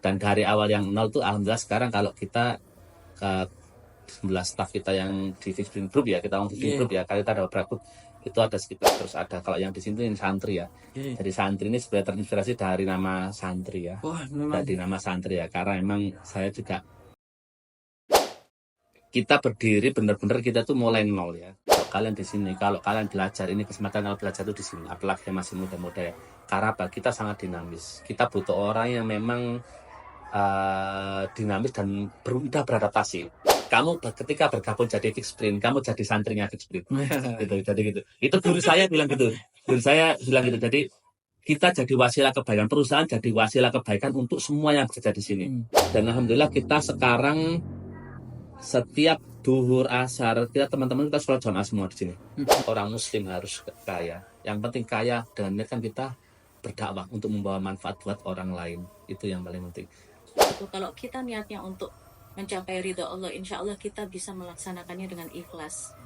Dan dari awal yang nol tuh alhamdulillah sekarang kalau kita ke 11 staff kita yang di Fixprint Group ya, kita ngomong Fixprint Group ya, kalau kita ada beberapa group itu ada sekitar, terus ada kalau yang di sini ini santri ya. Jadi santri ini sebenarnya terinspirasi dari nama santri ya. Dari nama santri ya, karena memang saya juga kita berdiri benar-benar kita tuh mulai nol ya. Kalau kalian di sini, kalau kalian belajar ini kesempatan kalau belajar tuh di sini, apalagi yang masih muda-muda ya. Karena apa? Kita sangat dinamis. Kita butuh orang yang memang dinamis dan mudah beradaptasi. Kamu ketika bergabung jadi Fixprint, kamu jadi santrinya Fixprint. Gitu, jadi gitu. Itu guru saya bilang gitu. Guru saya bilang gitu. Jadi kita jadi wasilah kebaikan, perusahaan jadi wasilah kebaikan untuk semua yang bekerja di sini. Dan alhamdulillah kita sekarang setiap duhur asar kita teman-teman kita sholat jamaah semua di sini. Orang muslim harus kaya. Yang penting kaya dan kan kita berdakwah untuk membawa manfaat buat orang lain. Itu yang paling penting. Kalau kita niatnya untuk mencapai ridha Allah, insya Allah kita bisa melaksanakannya dengan ikhlas.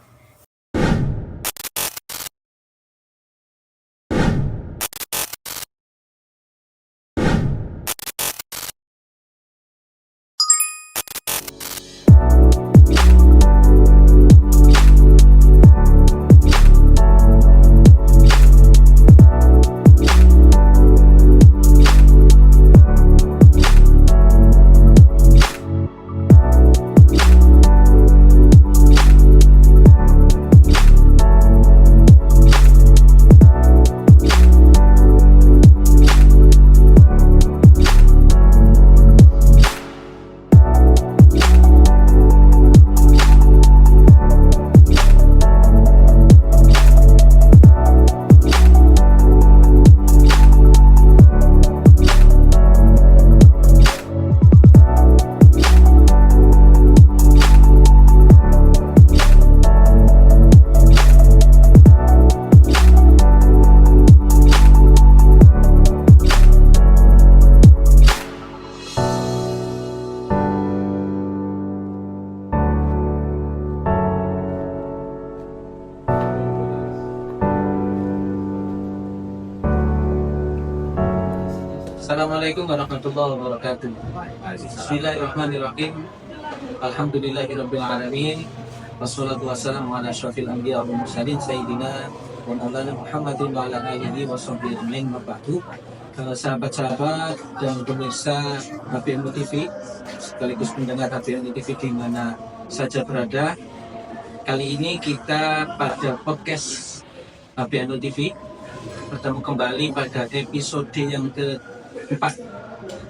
Assalamualaikum warahmatullahi wabarakatuh. Bismillahirrahmanirrahim. Alhamdulillahirabbil alamin. Wassalatu wassalamu ala asyrafil anbiya wal mursalin sayyidina wa maulana Muhammadin wa ala alihi washabbihi ajmain. Mabadu. Sahabat-sahabat dan pemirsa HPNU TV sekaligus pendengar HPNU TV di mana saja berada. Kali ini kita pada podcast HPNU TV bertemu kembali pada episode yang keempat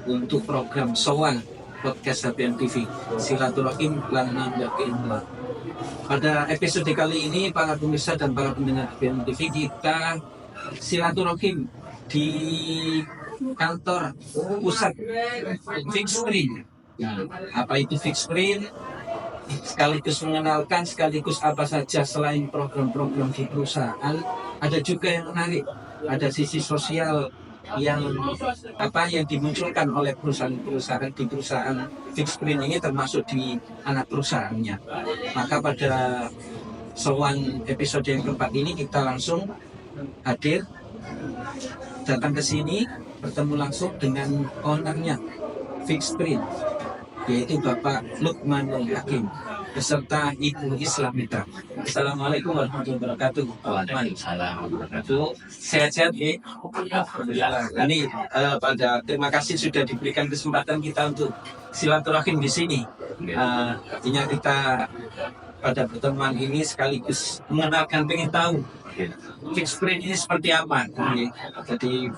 untuk program Sowan podcast HPNU TV Silaturahim Lana Yakinullah. Pada episode kali ini para pemirsa dan para pendengar HPNU TV kita silaturahim di kantor pusat Fixprint. Nah, apa itu Fixprint? Sekaligus mengenalkan sekaligus apa saja selain program-program di perusahaan, ada juga yang menarik, ada sisi sosial yang dimunculkan oleh perusahaan-perusahaan di perusahaan Fixprint ini termasuk di anak perusahaannya. Maka pada sowan episode yang keempat ini kita langsung hadir datang ke sini bertemu langsung dengan ownernya Fixprint, yaitu Bapak Lukmanul Hakim beserta Ibu Islamita. Assalamualaikum warahmatullahi wabarakatuh. Waalaikumsalam warahmatullahi wabarakatuh. Sehat-sehat ya? Alhamdulillah. Ini terima kasih sudah diberikan kesempatan kita untuk silaturahim di sini. Artinya kita pada pertemuan ini sekaligus mengenalkan, pengen tahu Fixprint ini seperti apa. Jadi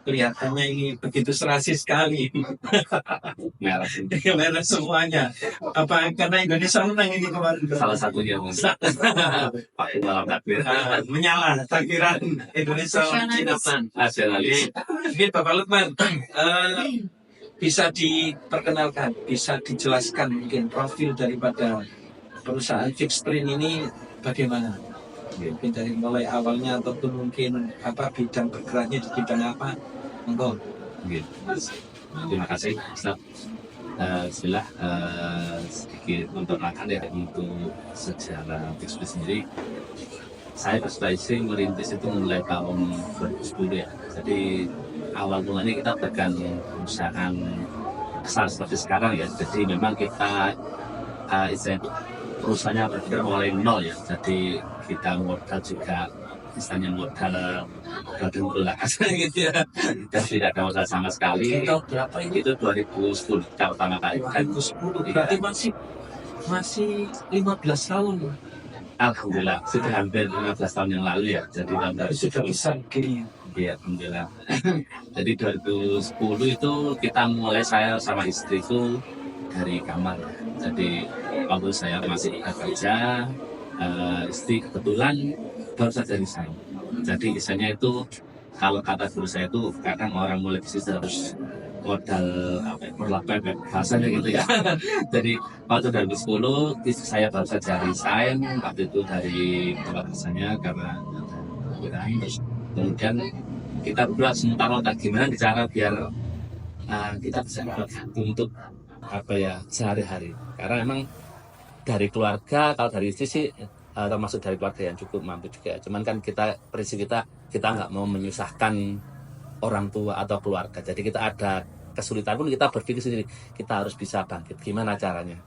kelihatannya ini begitu serasi sekali. Merah semuanya. Apa karena Indonesia menang ini kemarin? Salah satunya Pak dalam takbir menyala takbiran Indonesia nasionalis. Ini Bapak Lukman, bisa diperkenalkan, bisa dijelaskan mungkin profil daripada perusahaan Fixprint ini bagaimana? Mungkin dari mulai awalnya ataupun mungkin apa bidang bergeraknya di bidang apa? Monggo. Terima kasih Ustaz. Bismillah, sedikit memperkenalkan ya untuk sejarah Fixprint sendiri. Saya berspesialisasi merintis itu mulai tahun 2010 ya. Jadi awal mulanya kita pegang perusahaan besar seperti sekarang ya. Jadi memang kita istilahnya perusahaannya bergerak mulai nol ya. Jadi kita modal juga misalnya modal dengkul lah gitu ya. Dan tidak ada modal sama sekali. Tahun berapa ini? Itu 2010 kita pertama kali kan. 2010 berarti masih 15 tahun. Alhamdulillah sudah hampir 15 tahun yang lalu ya. Jadi tahun Sudah besar gini. Iya, alhamdulillah. Jadi 2010 itu kita mulai, saya sama istriku dari kamar. Jadi waktu saya masih bekerja, istri kebetulan baru saja resign. Jadi misalnya itu kalau kata guru saya itu kadang orang mulai bisnis harus modal bahasanya gitu ya. Jadi waktu 2010 istri saya baru saja resign waktu itu dari tempat kerjanya karena terus kemudian kita berdua sementara gimana cara biar kita bisa untuk sehari-hari, karena memang dari keluarga, kalau dari istri sih termasuk dari keluarga yang cukup mampu juga, cuman kan prinsip kita nggak mau menyusahkan orang tua atau keluarga, jadi kita ada kesulitan pun kita berpikir sendiri kita harus bisa bangkit, gimana caranya.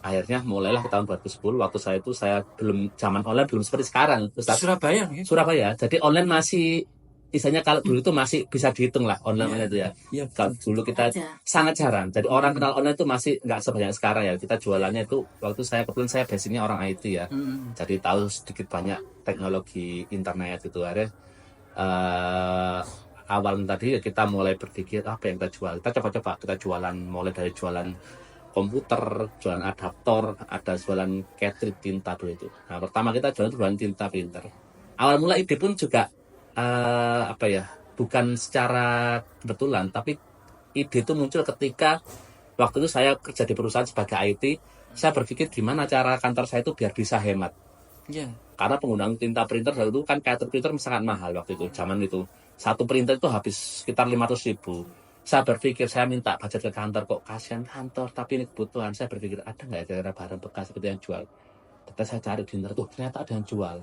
Akhirnya mulailah ke tahun 2010, waktu saya belum, zaman online belum seperti sekarang. Ustaz. Surabaya ya? Surabaya, jadi online masih, misalnya kalau dulu itu masih bisa dihitung lah online itu ya. Iya. Kalau dulu kita sangat jarang, jadi orang kenal online itu masih nggak sebanyak sekarang ya. Kita jualannya itu, waktu kebetulan saya basicnya orang IT ya, jadi tahu sedikit banyak teknologi internet itu. Akhirnya awal tadi ya kita mulai berpikir apa yang kita jual. Kita coba-coba, kita jualan, mulai dari jualan komputer, jualan adaptor, ada jualan cartridge tinta dulu itu. Nah, pertama kita jualan tinta printer. Awal mula ide pun juga bukan secara kebetulan, tapi ide itu muncul ketika waktu itu saya kerja di perusahaan sebagai IT. Saya berpikir gimana cara kantor saya itu biar bisa hemat. Karena penggunaan tinta printer dulu itu kan cartridge printer sangat mahal waktu itu. Zaman itu satu printer itu habis sekitar 500.000. Saya berpikir, saya minta budget ke kantor, kok kasihan kantor, tapi ini kebutuhan. Saya berpikir, ada nggak kira-kira barang bekas seperti yang jual? Ternyata saya cari di internet, ternyata ada yang jual.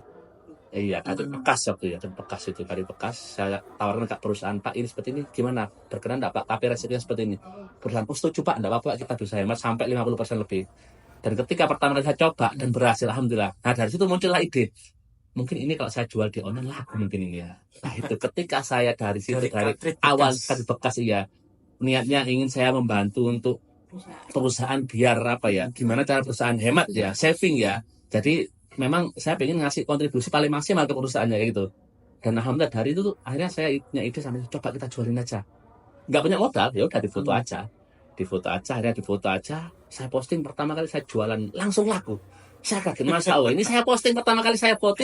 Iya, kartu bekas waktu ya, bekas itu, kartu bekas. Saya tawarkan ke perusahaan, Pak, ini seperti ini, gimana? Berkenan nggak Pak? Tapi resikonya seperti ini. Perusahaan, setuju Pak, nggak apa-apa, kita bisa hemat sampai 50% lebih. Dan ketika pertama kali saya coba dan berhasil, alhamdulillah. Nah, dari situ muncullah ide. Mungkin ini kalau saya jual di online laku mungkin ini ya. Nah itu ketika saya dari situ, dari awal kartu bekas ya, niatnya ingin saya membantu untuk perusahaan biar gimana cara perusahaan hemat ya, saving ya. Jadi memang saya ingin ngasih kontribusi paling maksimal ke perusahaannya gitu. Dan alhamdulillah dari itu tuh akhirnya saya punya ide sampai coba kita jualin aja. Nggak punya modal, ya udah difoto aja. Akhirnya difoto aja. Saya posting pertama kali saya jualan langsung laku. Saya kaget, Masya Allah, ini saya posting pertama kali, saya foto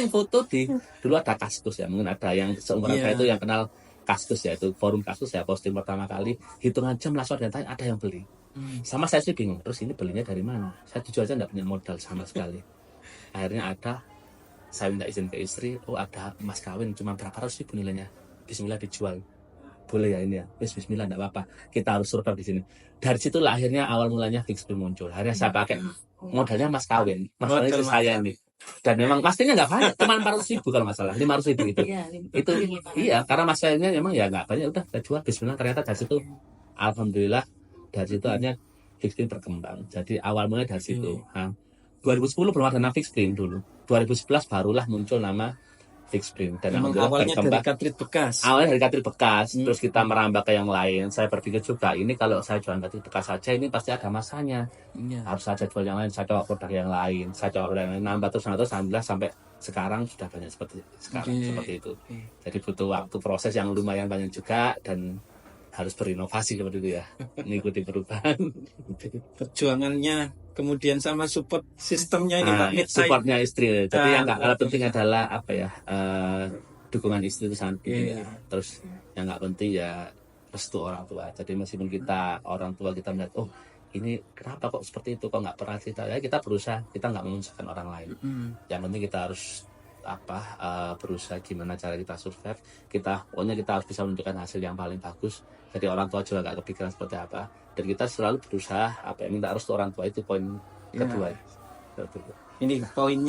dulu ada Kaskus ya, mungkin ada yang seumuran saya itu yang kenal Kaskus ya, itu forum Kaskus saya posting pertama kali, hitungan jam langsung ada yang beli. Sama saya sih bingung, terus ini belinya dari mana? Saya jujur aja nggak punya modal sama sekali. Akhirnya saya minta izin ke istri, ada emas kawin cuma berapa ratus ribu nilainya, bismillah dijual. Boleh ya ini ya, bismillah enggak apa-apa, kita harus survive di sini. Dari situlah akhirnya awal mulanya Fixprint muncul. Akhirnya saya pakai modalnya mas kawin, mas kawin itu saya ini. Dan memang pastinya nggak banyak, cuma 400.000 kalau nggak salah, 500.000 itu. Iya, karena mas kawinnya memang ya nggak banyak, udah kita jual bismillah. Ternyata dari situ, alhamdulillah dari situ akhirnya Fixprint berkembang. Jadi awal mulanya dari situ. 2010 belum ada nama Fixprint dulu. 2011 barulah muncul nama Fixprint. Dan awalnya dari cartridge bekas. Awalnya dari cartridge bekas, terus kita merambah ke yang lain. Saya berpikir juga, ini kalau saya jual cartridge bekas saja, ini pasti ada masanya. Harus saja jual yang lain, saya coba produk yang lain, nambah terus, alhamdulillah sampai sekarang sudah banyak seperti itu. Jadi butuh waktu proses yang lumayan banyak juga, dan harus berinovasi seperti itu ya, mengikuti perubahan. Perjuangannya, kemudian sama support sistemnya ini Pak. Supportnya istri. Jadi yang nggak penting adalah dukungan istri itu sangat penting. Terus yang nggak penting ya restu orang tua. Jadi meskipun kita orang tua kita melihat, ini kenapa kok seperti itu, kok nggak pernah cerita, ya kita berusaha, kita nggak menyusahkan orang lain. Yang penting kita harus berusaha gimana cara kita survive. Pokoknya kita harus bisa menunjukkan hasil yang paling bagus. Jadi orang tua juga nggak kepikiran seperti apa. Dan kita selalu berusaha minta restu orang tua, itu poin kedua. Ini poin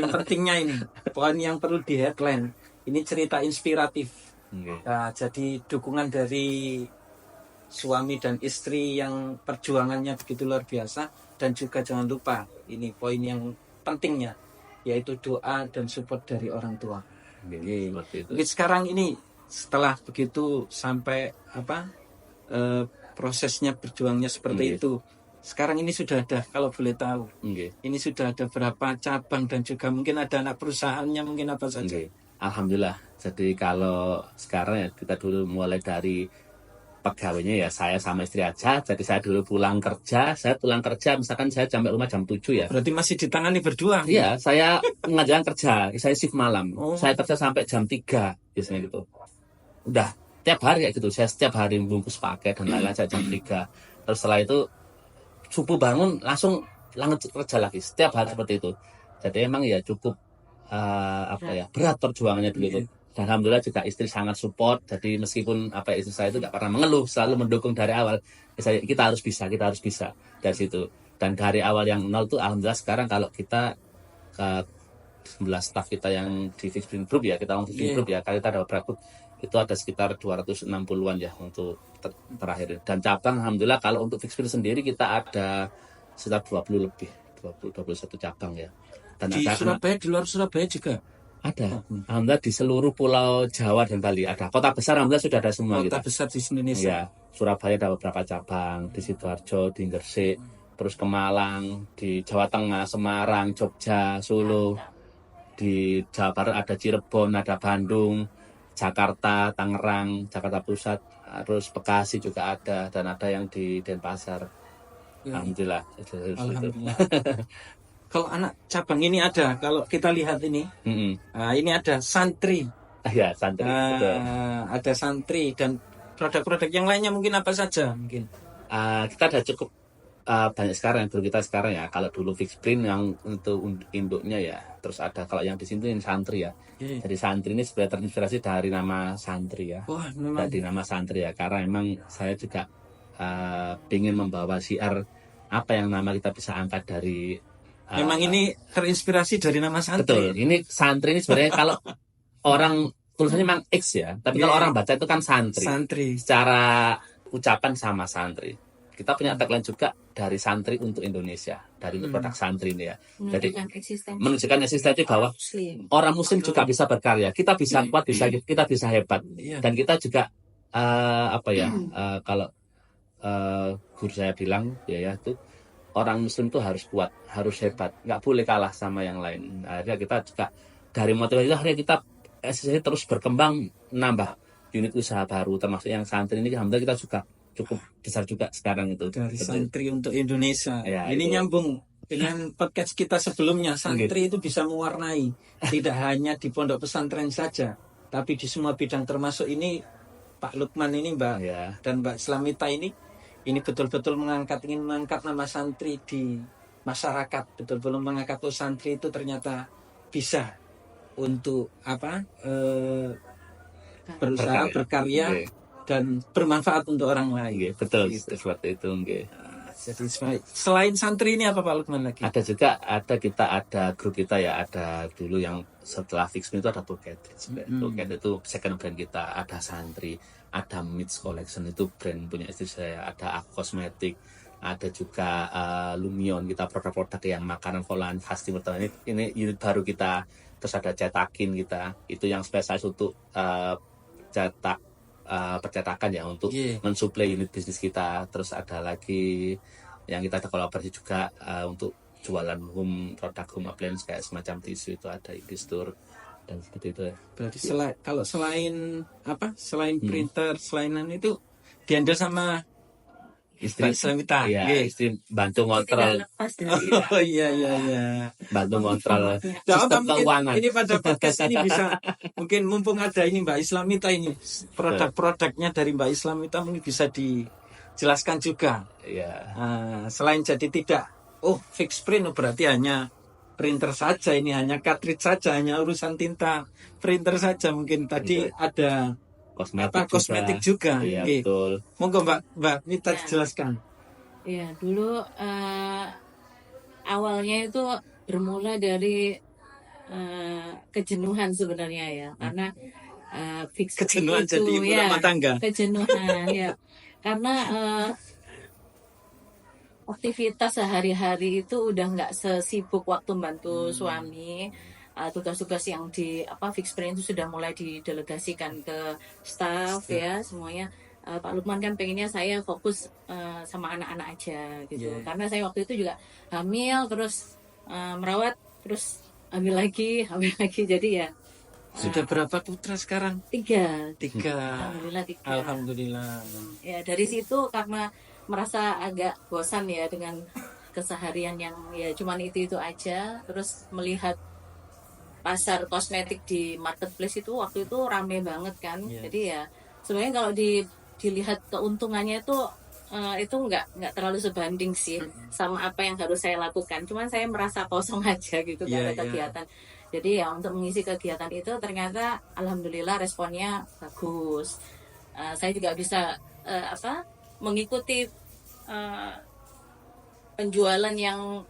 pentingnya ini, poin yang perlu di headline. Ini cerita inspiratif. Nah, jadi dukungan dari suami dan istri yang perjuangannya begitu luar biasa. Dan juga jangan lupa, ini poin yang pentingnya, yaitu doa dan support dari orang tua. Seperti itu. Mungkin sekarang ini setelah begitu sampai prosesnya berjuangnya seperti Nggih. itu. Sekarang ini sudah ada, kalau boleh tahu, Nggih. ini sudah ada berapa cabang dan juga mungkin ada anak perusahaannya, mungkin apa saja. Nggih. Alhamdulillah. Jadi kalau sekarang ya kita dulu mulai dari pegawainya ya saya sama istri aja. Jadi saya dulu pulang kerja misalkan saya sampai rumah jam 7 ya. Berarti masih ditangani berdua. Iya, saya mengajarkan kerja, saya shift malam. Oh. Saya kerja sampai jam 3 biasanya gitu. Udah tiap hari kayak gitu. Saya setiap hari bungkus paket dan lain-lain saya jam 3. Terus setelah itu subuh bangun langsung kerja lagi. Setiap hari seperti itu. Jadi emang ya cukup berat perjuangannya dulu itu. Dan alhamdulillah juga istri sangat support. Jadi meskipun istri saya itu nggak pernah mengeluh, selalu mendukung dari awal. Kita harus bisa dari situ. Dan dari awal yang nol tuh alhamdulillah sekarang kalau kita ke 11 staff kita yang di Fixprint Group ya, kita Fixprint Group ya, kalau kita ada beberapa group, itu ada sekitar 260-an ya untuk terakhir. Dan cabang alhamdulillah kalau untuk Fixprint sendiri kita ada sekitar 20 lebih, 21 cabang ya. Dan Di ada Surabaya, di luar Surabaya juga ada. Alhamdulillah di seluruh pulau Jawa dan Bali ada. Kota besar alhamdulillah sudah ada semua kota kita. besar di Indonesia. Ya, Surabaya ada beberapa cabang, di Sidoarjo, di Gresik, terus ke Malang, di Jawa Tengah, Semarang, Jogja, Solo, di Jawa Barat ada Cirebon, ada Bandung, Jakarta, Tangerang, Jakarta Pusat, terus Bekasi juga ada, dan ada yang di Denpasar. Alhamdulillah. Alhamdulillah. Kalau anak cabang ini ada, kalau kita lihat ini, ini ada santri. Ya, santri. Betul. Ada santri dan produk-produk yang lainnya mungkin apa saja mungkin. Kita ada cukup banyak sekarang yang kita sekarang ya. Kalau dulu Fixprint yang untuk induknya ya, terus ada kalau yang di sini ini santri ya. Jadi santri ini sebenarnya terinspirasi dari nama santri ya. Wah, memang. Dari nama santri ya, karena emang saya juga ingin membawa syiar apa yang nama kita bisa angkat dari. Memang ini terinspirasi dari nama santri. Betul. Ini santri ini sebenarnya kalau orang tulisannya memang X ya, tapi kalau orang baca itu kan santri. Santri. Secara ucapan sama santri. Kita punya tagline juga dari santri untuk Indonesia, dari produk santri ini ya. Jadi menunjukkan eksistensi bahwa orang Muslim juga bisa berkarya. Kita bisa kuat, kita bisa hebat. Dan kita juga kalau guru saya bilang ya itu orang Muslim itu harus kuat, harus hebat, nggak boleh kalah sama yang lain. Akhirnya kita juga dari motivasi itu akhirnya kita terus berkembang, nambah unit usaha baru, termasuk yang santri ini. Alhamdulillah kita juga cukup besar juga sekarang itu. Dari santri untuk Indonesia. Ya, ini itu nyambung dengan podcast kita sebelumnya. Santri itu bisa mewarnai, tidak hanya di pondok pesantren saja, tapi di semua bidang, termasuk ini Pak Lukman ini dan Mbak Islamita ini betul-betul ingin mengangkat nama santri di masyarakat, betul-betul mengangkat santri itu ternyata bisa untuk berusaha berkarya dan bermanfaat untuk orang lain. Betul, seperti itu. Jadi selain santri ini apa Pak Lukman lagi? Kita ada grup kita ya, ada dulu yang setelah Fixprint itu ada Buket. Buket itu second brand kita, ada santri, ada Mits Collection itu brand punya istri saya, ada Kosmetik, ada juga Lumion, kita produk-produk yang makanan olahan khas Timur Tengah. Ini unit baru kita. Terus ada Cetakin kita, itu yang spesialis untuk percetakan ya, untuk mensuplai unit bisnis kita. Terus ada lagi yang kita ada kolaborasi juga untuk jualan produk home appliance kayak semacam tisu, itu ada Indistur dan seperti itu ya. Berarti selain printer, selain itu dihandle sama istri Islamita. Istri bantu ngontrol. Oh iya. Bantu ngontrol sistem keuangan. Ini pada podcast ini bisa, mungkin mumpung ada ini Mbak Islamita ini, produk-produknya dari Mbak Islamita mungkin bisa dijelaskan juga. Selain jadi tidak Fixprint berarti hanya printer saja, ini hanya cartridge saja, hanya urusan tinta printer saja. Mungkin tadi ada kosmetik juga. Iya, betul. Monggo Mbak Mita jelaskan. Iya, dulu awalnya itu bermula dari kejenuhan sebenarnya ya, karena kejenuhan itu, jadi ibu rumah tangga. Kejenuhan ya. karena aktivitas sehari-hari itu udah nggak sesibuk waktu bantu suami. Tugas-tugas yang di fix print itu sudah mulai didelegasikan ke staff ya semuanya. Pak Lukman kan pengennya saya fokus sama anak-anak aja gitu. Yeah. Karena saya waktu itu juga hamil terus merawat terus hamil lagi. Jadi ya Sudah berapa putra sekarang? 3. 3. Alhamdulillah 3. Alhamdulillah. Ya dari situ karena merasa agak bosan ya dengan keseharian yang ya cuman itu aja, terus melihat pasar kosmetik di marketplace itu waktu itu rame banget kan. Iya. Jadi ya sebenarnya kalau dilihat keuntungannya itu nggak terlalu sebanding sih sama apa yang harus saya lakukan. Cuman saya merasa kosong aja gitu Iya, karena iya. kegiatan. Jadi ya untuk mengisi kegiatan itu ternyata alhamdulillah responnya bagus. Saya juga bisa mengikuti penjualan yang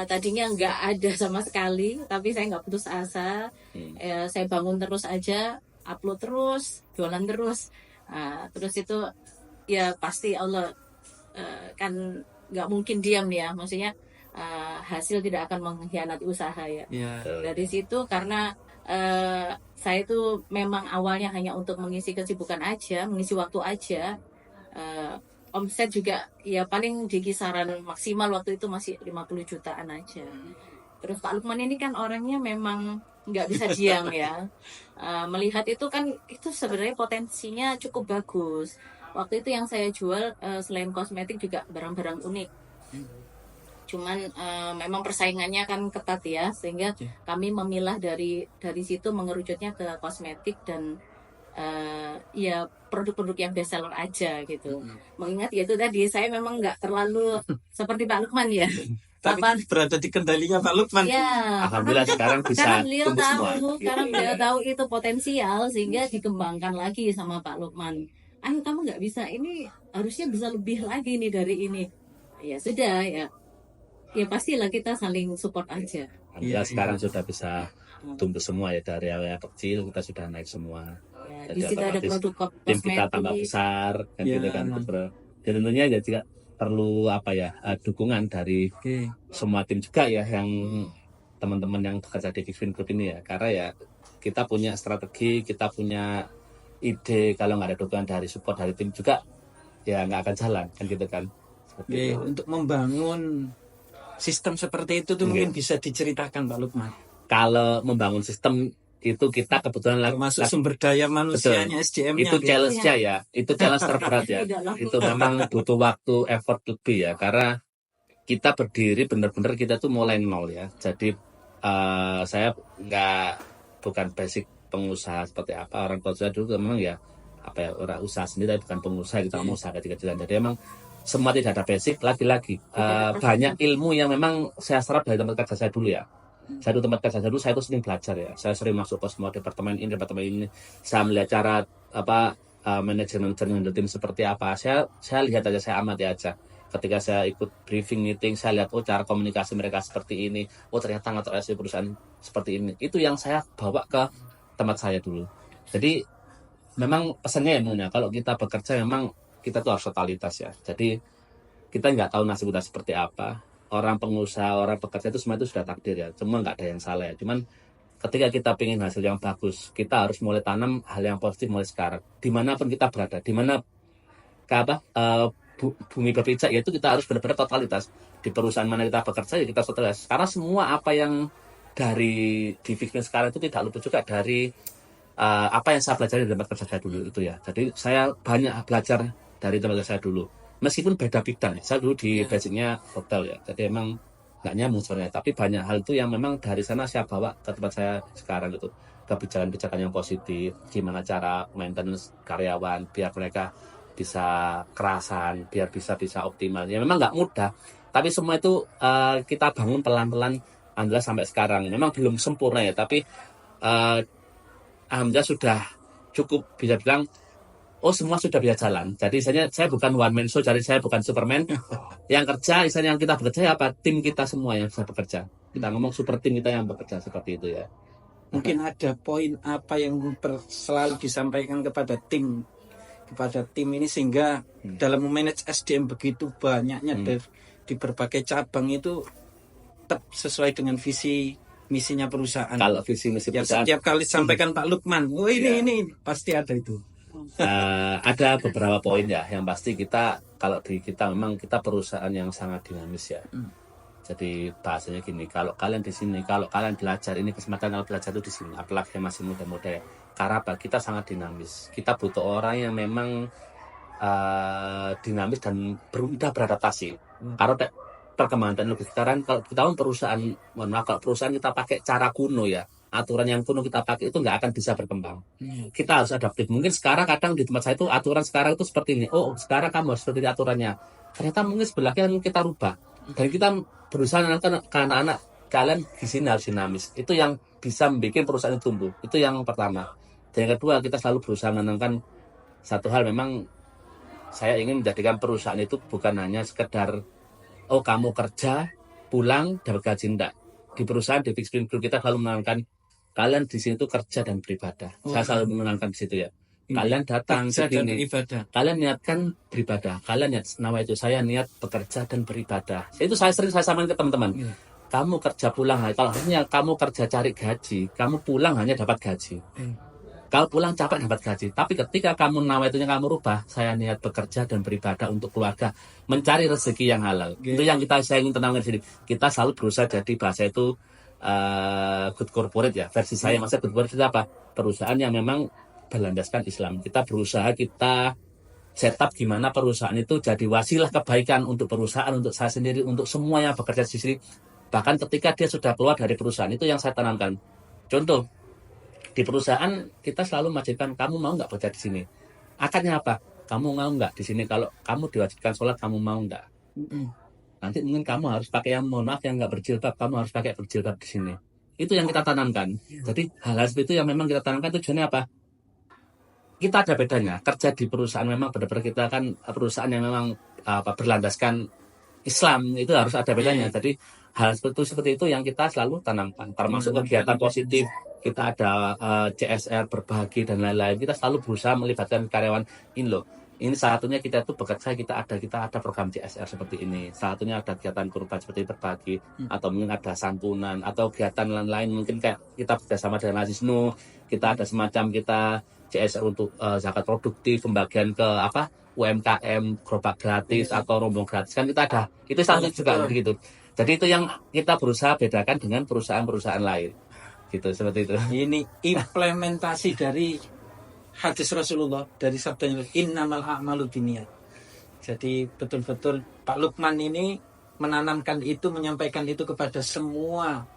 tadinya nggak ada sama sekali, tapi saya nggak putus asa. Saya bangun terus aja, upload terus, jualan terus. Terus itu ya pasti Allah kan nggak mungkin diam ya, maksudnya hasil tidak akan mengkhianati usaha ya. Ya. Dari situ karena saya itu memang awalnya hanya untuk mengisi kesibukan aja, mengisi waktu aja. Omset juga ya paling di kisaran maksimal waktu itu masih 50 jutaan aja. Terus Pak Lukman ini kan orangnya memang nggak bisa diam ya. Melihat itu kan itu sebenarnya potensinya cukup bagus. Waktu itu yang saya jual selain kosmetik juga barang-barang unik. Cuman memang persaingannya kan ketat ya, sehingga kami memilah dari situ mengerucutnya ke kosmetik dan ya produk-produk yang best seller aja gitu. Mengingat ya itu tadi saya memang nggak terlalu seperti Pak Lukman ya. Tapi berada di kendalinya Pak Lukman. Ya, Alhamdulillah sekarang bisa karena beliau tumbuh semua. tahu, karena beliau tahu itu potensial sehingga dikembangkan lagi sama Pak Lukman. Ayo kamu nggak bisa, ini harusnya bisa lebih lagi nih dari ini. Ya sudah ya, ya pastilah kita saling support aja. Alhamdulillah sekarang sudah bisa tumbuh semua ya, dari area kecil kita sudah naik semua. Ya, Jadi di situ ada otomatis produk tim kita tambah kosmetik. besar kan Ya. gitu kan. Dan tentunya ya juga perlu dukungan dari Oke. semua tim juga ya, yang teman-teman yang bekerja di Fixpin Group ini ya, karena ya kita punya strategi, kita punya ide, kalau nggak ada dukungan dari support dari tim juga ya nggak akan jalan kan gitu kan. Seperti Oke, itu. untuk membangun sistem seperti itu tuh Oke. mungkin bisa diceritakan Pak Lukman. Kalau membangun sistem itu kita kebetulan Termasuk sumber daya manusianya, SDM-nya. itu gitu. challenge-nya ya, itu challenge terberat ya. Tidak laku. Itu memang butuh waktu, effort lebih ya, karena kita berdiri benar-benar kita tuh mulai nol ya. Jadi saya bukan basic pengusaha seperti apa, orang tua saya dulu memang ya orang usaha sendiri, tapi bukan pengusaha, kita ngomong usaha kecil-kecilan. Jadi emang semua tidak ada basic, lagi-lagi banyak ilmu yang memang saya serap dari tempat kerja saya dulu ya. Saya di tempat kerja dulu, saya tuh sering belajar ya. Saya sering masuk ke semua departemen ini. Saya melihat cara manajemen handle tim seperti apa. Saya lihat aja, saya amati aja. Ketika saya ikut briefing meeting, saya lihat cara komunikasi mereka seperti ini. Ternyata ngatur perusahaan seperti ini. Itu yang saya bawa ke tempat saya dulu. Jadi memang pesannya ya, kalau kita bekerja memang kita tuh harus totalitas ya. Jadi kita nggak tahu nasib kita seperti apa. Orang pengusaha, orang pekerja itu semua itu sudah takdir ya. Cuma nggak ada yang salah ya. Cuman ketika kita pengen hasil yang bagus, kita harus mulai tanam hal yang positif mulai sekarang. Dimanapun kita berada, dimana bumi berpijak, yaitu kita harus benar-benar totalitas. Di perusahaan mana kita bekerja ya kita totalitas. Karena semua apa yang dari di Fixpin sekarang itu tidak luput juga dari apa yang saya pelajari dari tempat kerja saya dulu itu ya. Jadi saya banyak belajar dari tempat kerja saya dulu. Meskipun beda bidang, saya dulu di basicnya hotel ya, jadi emang nggak nyambung sebenarnya. Tapi banyak hal itu yang memang dari sana saya bawa ke tempat saya sekarang gitu, kebijakan-kebijakan yang positif, gimana cara maintenance karyawan biar mereka bisa kerasan, biar bisa optimal. Ya memang nggak mudah, tapi semua itu kita bangun pelan-pelan, alhamdulillah sampai sekarang. Memang belum sempurna ya, tapi alhamdulillah sudah cukup bisa bilang. Semua sudah bisa jalan. Jadi saya bukan one man show, jadi saya bukan Superman. Yang kerja, yang kita bekerja apa? Tim kita semua yang bisa bekerja. Kita ngomong super tim kita yang bekerja seperti itu ya. Mungkin ada poin apa yang selalu disampaikan kepada tim kepada tim ini sehingga dalam memanage SDM begitu banyaknya di berbagai cabang itu tetap sesuai dengan visi misinya perusahaan. Kalau visi misi Ya, perusahaan setiap kali sampaikan Pak Lukman, oh ini pasti ada itu. ada beberapa poin ya. Yang pasti kalau di kita memang kita perusahaan yang sangat dinamis ya. Jadi bahasanya gini, kalau kalian di sini, kalau kalian belajar, ini kesempatan kalau belajar itu di sini, apalagi yang masih muda-muda ya. Karena apa? Kita sangat dinamis. Kita butuh orang yang memang dinamis dan mudah beradaptasi. Karena perkembangan teknologi sekarang, kalau kita perusahaan, mohon maaf, kalau perusahaan kita pakai cara kuno ya, aturan yang kuno kita pakai itu nggak akan bisa berkembang. Kita harus adaptif. Mungkin sekarang kadang di tempat saya itu aturan sekarang itu seperti ini. Oh, sekarang kamu harus seperti aturannya. Ternyata mungkin sebelahnya kita rubah. Dan kita berusaha menanamkan ke anak-anak, kalian di sini harus dinamis. Itu yang bisa membuat perusahaan itu tumbuh. Itu yang pertama. Dan yang kedua, kita selalu berusaha menanamkan satu hal, memang saya ingin menjadikan perusahaan itu bukan hanya sekedar oh kamu kerja, pulang, dapat gaji. Enggak. Di perusahaan, di Fix Print Group kita selalu menanamkan kalian di sini itu kerja dan beribadah. Saya selalu menanamkan di situ ya. Kalian datang ke sini, kalian niatkan beribadah. Kalian niat, nama itu saya niat bekerja dan beribadah. Itu saya sering saya sampaikan ke teman-teman. Kamu kerja pulang, kalau hanya kamu kerja cari gaji, kamu pulang hanya dapat gaji. Kalau pulang capek dapat gaji. Tapi ketika kamu nawaitunya kamu rubah, saya niat bekerja dan beribadah untuk keluarga, mencari rezeki yang halal. Itu yang saya ingin tenangkan di sini. Kita selalu berusaha jadi bahasa itu good corporate ya. Versi saya maksudnya good corporate itu apa? Perusahaan yang memang berlandaskan Islam. Kita berusaha kita setup gimana perusahaan itu jadi wasilah kebaikan untuk perusahaan, untuk saya sendiri, untuk semua yang bekerja di sini. Bahkan ketika dia sudah keluar dari perusahaan, itu yang saya tanamkan. Contoh, di perusahaan kita selalu mewajibkan kamu mau nggak bekerja di sini. Akadnya apa? Kamu mau nggak di sini? Kalau kamu diwajibkan sholat, kamu mau nggak? Nanti mungkin kamu harus pakai yang mohon maaf yang nggak berjilbab, kamu harus pakai berjilbab di sini. Itu yang kita tanamkan. Jadi hal-hal seperti itu yang memang kita tanamkan, tujuannya apa? Kita ada bedanya. Kerja di perusahaan memang benar-benar kita kan perusahaan yang memang berlandaskan Islam, itu harus ada bedanya. Jadi hal seperti itu yang kita selalu tanamkan. Termasuk kegiatan positif, kita ada CSR, berbagi dan lain-lain. Kita selalu berusaha melibatkan karyawan ini loh. Ini salah satunya kita itu bekerja, kita ada program CSR seperti ini. Salah satunya ada kegiatan kurban seperti berbagi, atau mungkin ada santunan, atau kegiatan lain-lain. Mungkin kayak kita bekerjasama dengan Lazisnu, kita ada semacam kita CSR untuk zakat produktif, pembagian ke UMKM, gerobak gratis atau rombong gratis. Kan kita ada, itu satu juga begitu. Jadi itu yang kita berusaha bedakan dengan perusahaan-perusahaan lain. Gitu, seperti itu. Ini implementasi dari hadis Rasulullah, dari sabdanya innamal a'malu binniyat. Jadi betul-betul Pak Lukman ini menanamkan itu, menyampaikan itu kepada semua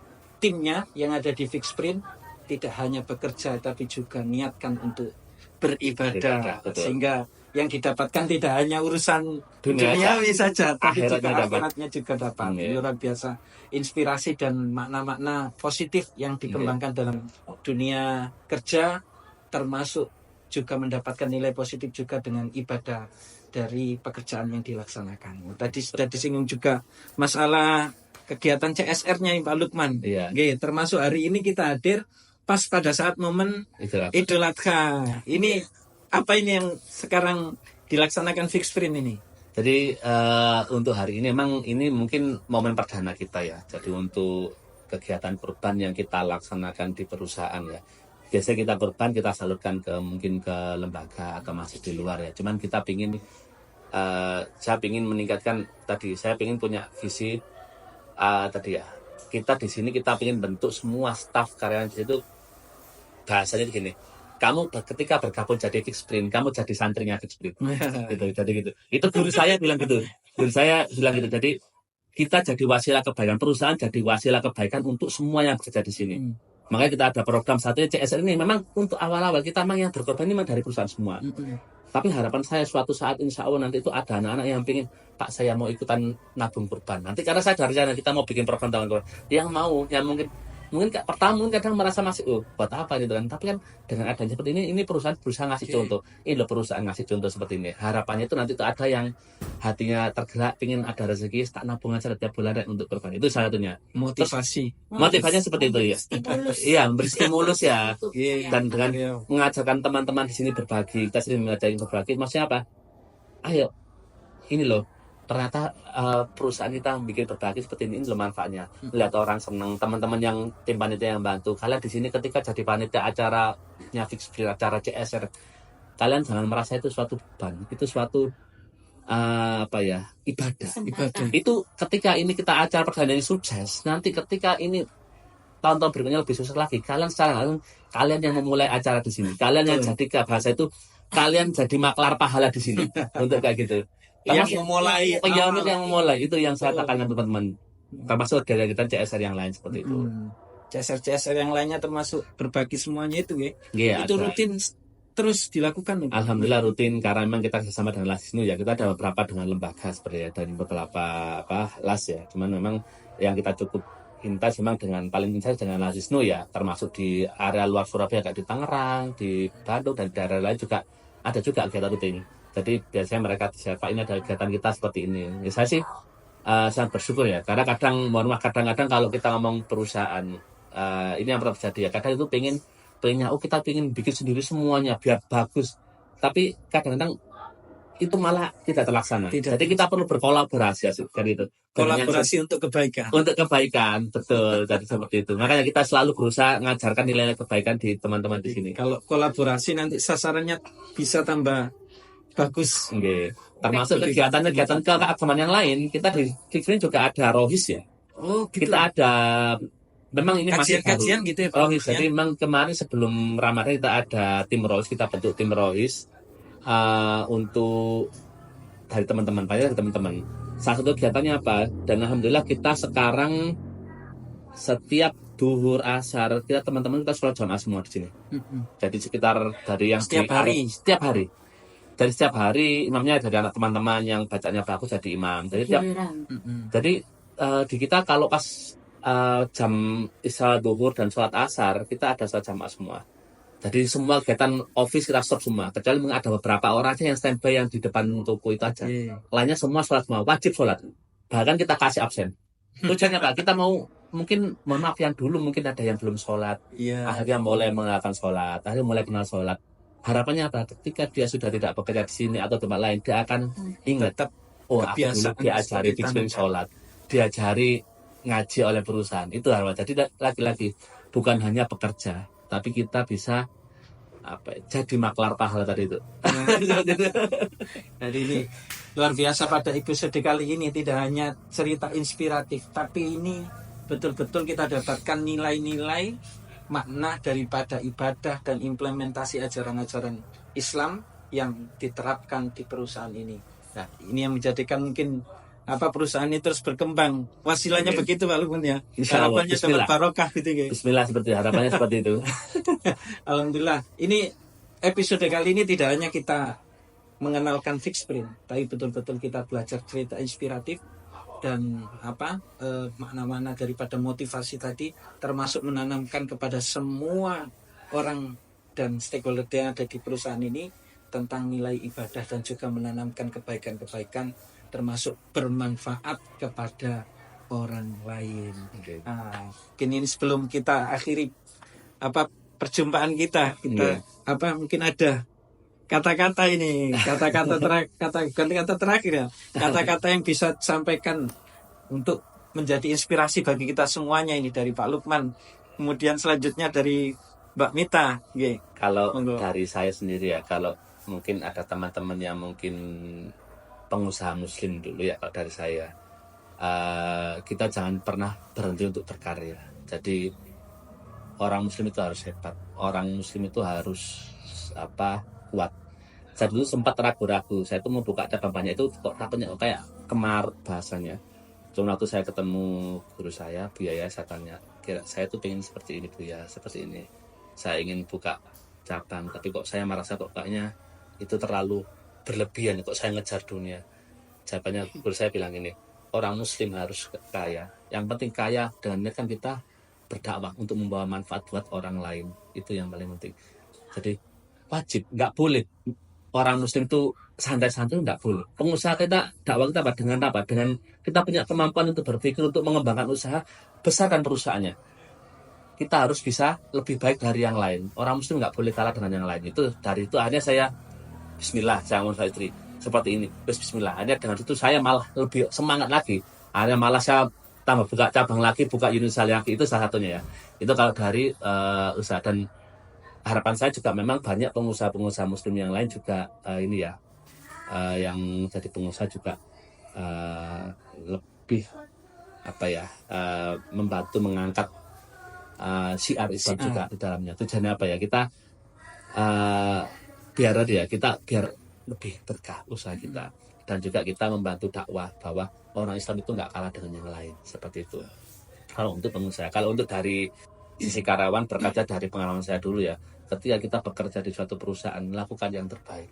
timnya yang ada di Fix Print. Tidak hanya bekerja tapi juga niatkan untuk beribadah, sehingga yang didapatkan tidak hanya urusan duniawi saja, tapi juga akhiratnya juga dapat. Luar biasa inspirasi dan makna-makna positif yang dikembangkan dalam dunia kerja, termasuk juga mendapatkan nilai positif juga dengan ibadah dari pekerjaan yang dilaksanakan. Tadi sudah disinggung juga masalah kegiatan CSR-nya Pak Lukman. Termasuk hari ini kita hadir pas pada saat momen Idul Adha. Ini apa ini yang sekarang dilaksanakan Fix Print ini? Jadi untuk hari ini memang ini mungkin momen perdana kita ya. Jadi untuk kegiatan kurban yang kita laksanakan di perusahaan ya. Biasanya kita kurban kita salurkan mungkin ke lembaga atau masih di luar ya. Cuman kita saya pingin meningkatkan tadi. Saya pingin punya visi tadi ya. Kita di sini kita pingin bentuk semua staf karyawan di situ. Bahasanya begini, kamu ketika bergabung jadi Fix Print, kamu jadi santrinya Fix Print. gitu. Itu guru saya bilang gitu. Jadi kita jadi wasilah kebaikan, perusahaan jadi wasilah kebaikan untuk semua yang bekerja di sini. Makanya kita ada program satunya CSR ini. Memang untuk awal-awal kita memang yang berkorban ini memang dari perusahaan semua. Tapi harapan saya suatu saat insya Allah nanti itu ada anak-anak yang pingin, Pak saya mau ikutan nabung kurban. Nanti karena saya dari sana kita mau bikin program tahun kurban. Yang mau, yang mungkin mungkin pertama mungkin kadang merasa masih buat apa gitu kan, tapi kan dengan adanya seperti ini perusahaan berusaha ngasih Oke. contoh, ini loh perusahaan ngasih contoh seperti ini, harapannya itu nanti tuh ada yang hatinya tergerak pingin ada rezeki tak nabung aja tiap bulan Rek, untuk berkorban, itu salah satunya. Motivasi. Motivasinya seperti itu ya. Stimulus. Iya, berstimulus ya. Untuk- Iya. Dan dengan Iya. mengajarkan teman-teman di sini berbagi, kita sering mengajarin berbagi, maksudnya apa? Ayo, ini loh, ternyata perusahaan kita bikin berbagi seperti ini loh manfaatnya. Lihat orang seneng, teman-teman yang tim panitia yang bantu. Kalian di sini ketika jadi panitia acaranya Fix Sprint, acara CSR, kalian jangan merasa itu suatu beban, itu suatu apa ya, ibadah. Ibadah. Itu ketika ini kita acara perdana ini sukses, nanti ketika ini tahun-tahun berikutnya lebih sukses lagi, kalian secara langsung kalian yang memulai acara di sini, kalian yang jadi bahasa itu, kalian jadi maklar pahala di sini untuk kayak gitu. Yang memulai Penggawain awal. yang memulai itu yang saya Betul. tekankan teman-teman, termasuk kegiatan CSR yang lain seperti itu. CSR yang lainnya termasuk berbagi semuanya itu ya. Iya, Itu ada. rutin terus dilakukan. Alhamdulillah rutin, karena memang kita bersama dengan Lasisnu ya, kita ada beberapa dengan lembaga seperti ya, dari beberapa las ya, cuman memang yang kita cukup intas memang dengan paling intens dengan Lasisnu ya, termasuk di area luar Surabaya kayak di Tangerang, di Bandung, dan daerah lain juga ada juga kegiatan rutin. Jadi biasanya mereka siapa ini ada kegiatan kita seperti ini. Ya, saya sih sangat bersyukur ya, karena kadang-kadang kalau kita ngomong perusahaan ini yang pernah terjadi ya, kadang itu pengen kita pengen bikin sendiri semuanya biar bagus, tapi kadang-kadang itu malah tidak terlaksana. Tidak. Jadi kita perlu berkolaborasi ya, dari itu. Kolaborasi untuk kebaikan. Untuk kebaikan, betul. Jadi seperti itu. Makanya kita selalu berusaha mengajarkan nilai kebaikan di teman-teman di sini. Kalau kolaborasi nanti sasarannya bisa tambah bagus. Oke. Termasuk kegiatan-kegiatan keagamaan yang lain, kita di sini juga ada rohis ya. Oh, gitu. Kita ada, memang ini masih kajian-kajian gitu ya, Pak? rohis. Jadi memang kemarin sebelum Ramadan kita ada tim rohis, kita bentuk tim rohis untuk dari teman-teman, banyak dari teman-teman. Salah satu kegiatannya apa? Dan alhamdulillah kita sekarang setiap duhur asar kita teman-teman kita sholat jamaah semua di sini. Jadi sekitar dari yang Setiap hari. Dari setiap hari imamnya dari anak teman-teman yang bacanya bagus jadi imam. Jadi Giliran. jadi di kita kalau pas jam isya duhur dan sholat asar kita ada sholat jamaah semua. Jadi semua kegiatan office kita stop semua, kecuali ada beberapa orang aja yang standby yang di depan toko itu aja. Lainnya semua sholat semua, wajib sholat. Bahkan kita kasih absen. Tujuannya Pak, kita mau mungkin mohon maaf yang dulu mungkin ada yang belum sholat, Iya. akhirnya mulai mengenalkan sholat, akhirnya mulai kenal sholat. Harapannya apa? Ketika dia sudah tidak bekerja di sini atau tempat lain, dia akan ingat, Tetap oh aku dulu kebiasaan diajari seperti disiplin tanam. sholat, diajari ngaji oleh perusahaan. Itu harapan. Jadi lagi-lagi bukan hanya bekerja, tapi kita bisa jadi maklar pahala tadi itu. Jadi ini luar biasa pada episode kali ini, tidak hanya cerita inspiratif, tapi ini betul-betul kita dapatkan nilai-nilai makna daripada ibadah dan implementasi ajaran-ajaran Islam yang diterapkan di perusahaan ini. Nah, ini yang menjadikan mungkin perusahaan ini terus berkembang. Wasilahnya Amin. begitu Pak Lukman ya. Insya Allah. Harapannya dapat Bismillah. barokah gitu ya. Bismillah, seperti harapannya seperti itu. Alhamdulillah. Ini episode kali ini tidak hanya kita mengenalkan Fix Sprint, tapi betul-betul kita belajar cerita inspiratif dan makna-makna daripada motivasi tadi, termasuk menanamkan kepada semua orang dan stakeholder yang ada di perusahaan ini tentang nilai ibadah dan juga menanamkan kebaikan-kebaikan termasuk bermanfaat kepada orang lain. Oke. Nah, ini sebelum kita akhiri perjumpaan kita mungkin ada kata-kata ini, kata-kata terakhir ya, kata-kata yang bisa disampaikan untuk menjadi inspirasi bagi kita semuanya ini dari Pak Lukman, kemudian selanjutnya dari Mbak Mita. Kalau Monggo. dari saya sendiri ya, kalau mungkin ada teman-teman yang mungkin pengusaha muslim dulu ya, kalau dari saya kita jangan pernah berhenti untuk berkarya. Jadi orang muslim itu harus hebat, orang muslim itu harus kuat. Saya dulu sempat ragu-ragu, saya itu mau buka cabang banyak itu kok takutnya kayak kemar bahasanya. Cuma waktu saya ketemu guru saya, Buya ya, saya tanya, saya tuh pengen seperti ini Buya, seperti ini. Saya ingin buka cabang, tapi kok saya merasa kok kayaknya itu terlalu berlebihan, kok saya ngejar dunia. Jawabannya guru saya bilang ini, orang muslim harus kaya. Yang penting kaya dengan niat kan kita berdakwah, untuk membawa manfaat buat orang lain. Itu yang paling penting. Jadi wajib, nggak boleh orang muslim itu santai-santai, nggak boleh. Pengusaha kita dakwah kita apa? Dengan kita punya kemampuan untuk berpikir, untuk mengembangkan usaha, besarkan perusahaannya. Kita harus bisa lebih baik dari yang lain. Orang muslim nggak boleh kalah dengan yang lain. Itu dari itu akhirnya saya Bismillah, jangan saya istri seperti ini. Bismillah. Akhirnya dengan itu saya malah lebih semangat lagi. Akhirnya malah saya tambah buka cabang lagi, buka unit lagi. Itu salah satunya ya. Itu kalau dari usaha. Dan harapan saya juga memang banyak pengusaha-pengusaha muslim yang lain juga ini ya, yang jadi pengusaha juga lebih apa ya, membantu mengangkat syiar Islam juga di dalamnya. Tujuannya apa ya, kita biar lebih berkah usaha kita, dan juga kita membantu dakwah bahwa orang Islam itu nggak kalah dengan yang lain, seperti itu. Kalau untuk pengusaha, kalau untuk dari sisi karyawan, berkaca dari pengalaman saya dulu ya, ketika kita bekerja di suatu perusahaan, lakukan yang terbaik,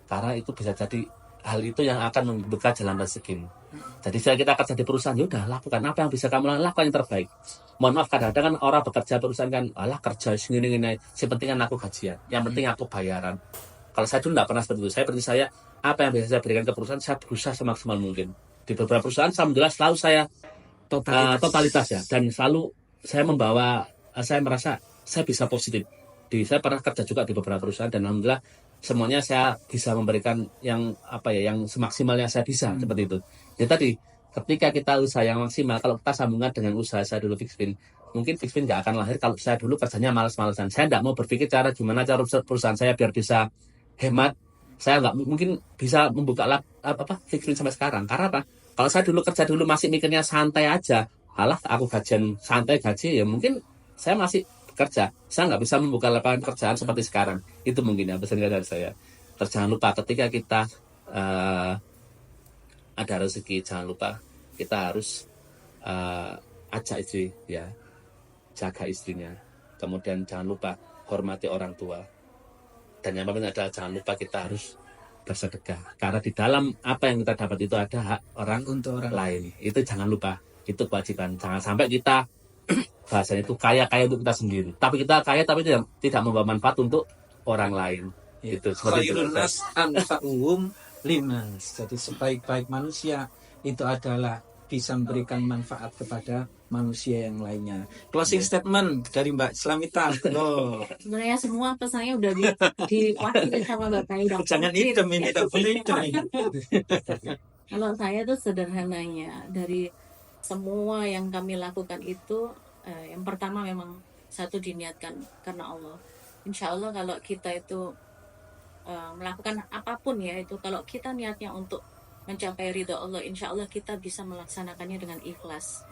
karena itu bisa jadi hal itu yang akan membuka jalan rezeki. Jadi saya kita kerja di perusahaan, ya udah lakukan apa yang bisa kamu lakukan yang terbaik. Mohon maaf, kadang-kadang kan orang bekerja perusahaan kan, alah kerja segini, yang penting kan aku gajian, yang penting aku bayaran. Kalau saya dulu nggak pernah seperti itu. Saya apa yang bisa saya berikan ke perusahaan, saya berusaha semaksimal mungkin. Di beberapa perusahaan, alhamdulillah selalu saya totalitas ya, dan selalu saya merasa saya bisa positif. Saya pernah kerja juga di beberapa perusahaan, dan alhamdulillah semuanya saya bisa memberikan yang semaksimalnya saya bisa, seperti itu. Jadi tadi ketika kita usaha yang maksimal, kalau kita sambungkan dengan usaha saya dulu Fixpin, mungkin Fixpin nggak akan lahir kalau saya dulu kerjanya malas-malasan. Saya nggak mau berpikir gimana cara perusahaan saya biar bisa hemat. Saya nggak mungkin bisa membuka Fixpin sampai sekarang. Karena apa? Kalau saya kerja dulu masih mikirnya santai aja, aku gajian santai gaji, ya mungkin saya masih kerja, saya nggak bisa membuka lapangan pekerjaan seperti sekarang. Itu mungkin ya pesan dari saya. Terus jangan lupa ketika kita ada rezeki, jangan lupa kita harus ajak istri ya, jaga istrinya. Kemudian jangan lupa hormati orang tua. Dan yang penting adalah jangan lupa kita harus bersedekah, karena di dalam apa yang kita dapat itu ada hak orang untuk orang lain. Itu jangan lupa, itu kewajiban. Jangan sampai kita bahasanya itu kaya untuk kita sendiri, tapi kita kaya tapi tidak membawa manfaat untuk orang lain. Itu seperti itu. Khairun-nas anfa'uhum linnas. Jadi sebaik-baik manusia itu adalah bisa memberikan manfaat kepada manusia yang lainnya. Closing statement dari Mbak Islamita. Sebenarnya semua pesannya udah diwakili sama Mbak Kai. Jangan hitam ini, tak boleh hitam ini. Kalau saya tuh sederhananya, dari semua yang kami lakukan itu, yang pertama memang satu diniatkan karena Allah. Insya Allah kalau kita itu melakukan apapun ya, itu kalau kita niatnya untuk mencapai ridho Allah, insya Allah kita bisa melaksanakannya dengan ikhlas,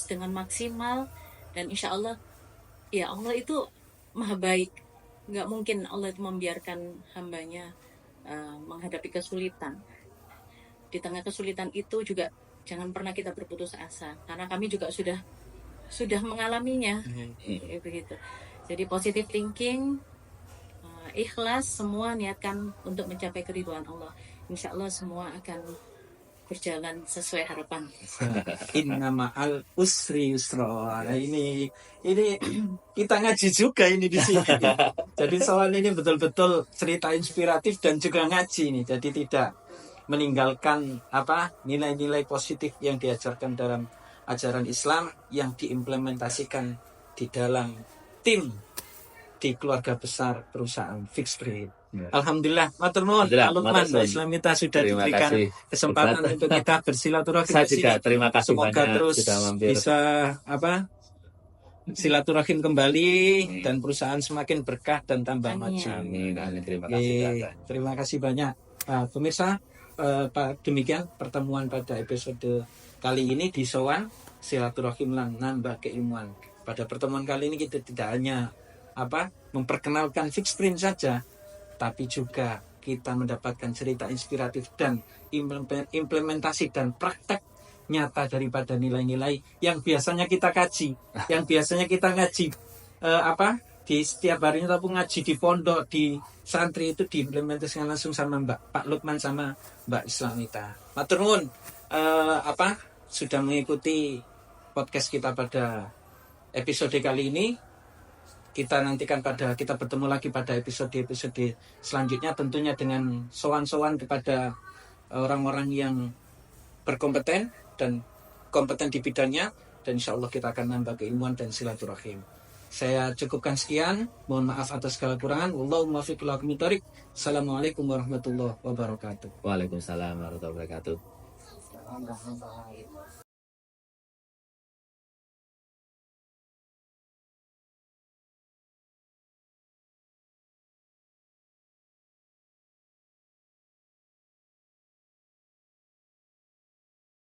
dengan maksimal, dan insya Allah ya Allah itu maha baik. Nggak mungkin Allah itu membiarkan hambanya menghadapi kesulitan. Di tengah kesulitan itu juga jangan pernah kita berputus asa, karena kami juga sudah mengalaminya. Begitu. Jadi positive thinking, ikhlas, semua niatkan untuk mencapai keridhaan Allah. Insya Allah semua akan berjalan sesuai harapan. Inna ma'al usri yusra. Nah, ini kita ngaji juga ini di sini. Jadi soal ini betul-betul cerita inspiratif dan juga ngaji nih. Jadi tidak meninggalkan nilai-nilai positif yang diajarkan dalam ajaran Islam yang diimplementasikan di dalam tim di keluarga besar perusahaan Fixprin. Alhamdulillah, matur nuwun Pak Lukman, Mbak Islamita sudah diberikan kesempatan untuk kita bersilaturahim. Saya juga terima kasih semoga banyak terus sudah mampir. bisa silaturahim kembali dan perusahaan semakin berkah dan tambah maju. Amin. Terima kasih. Terima kasih banyak. Pemirsa, demikian pertemuan pada episode kali ini di Sowan Silaturahim Lang Nambah Keilmuan. Pada pertemuan kali ini kita tidak hanya memperkenalkan Fixprin saja, tapi juga kita mendapatkan cerita inspiratif dan implementasi dan praktek nyata daripada nilai-nilai yang biasanya kita kaji, yang biasanya kita ngaji di setiap harinya ataupun ngaji di pondok, di santri, itu diimplementasikan langsung sama Pak Lukman sama Mbak Islamita. Matur nuwun sudah mengikuti podcast kita pada episode kali ini. Kita nantikan kita bertemu lagi pada episode-episode selanjutnya, tentunya dengan sowan-sowan kepada orang-orang yang berkompeten dan kompeten di bidangnya, dan insya Allah kita akan nambah keilmuan dan silaturahim. Saya cukupkan sekian, mohon maaf atas segala kurangan. Wallahumma fiq lakum thoriq. Assalamualaikum warahmatullahi wabarakatuh. Waalaikumsalam warahmatullahi wabarakatuh.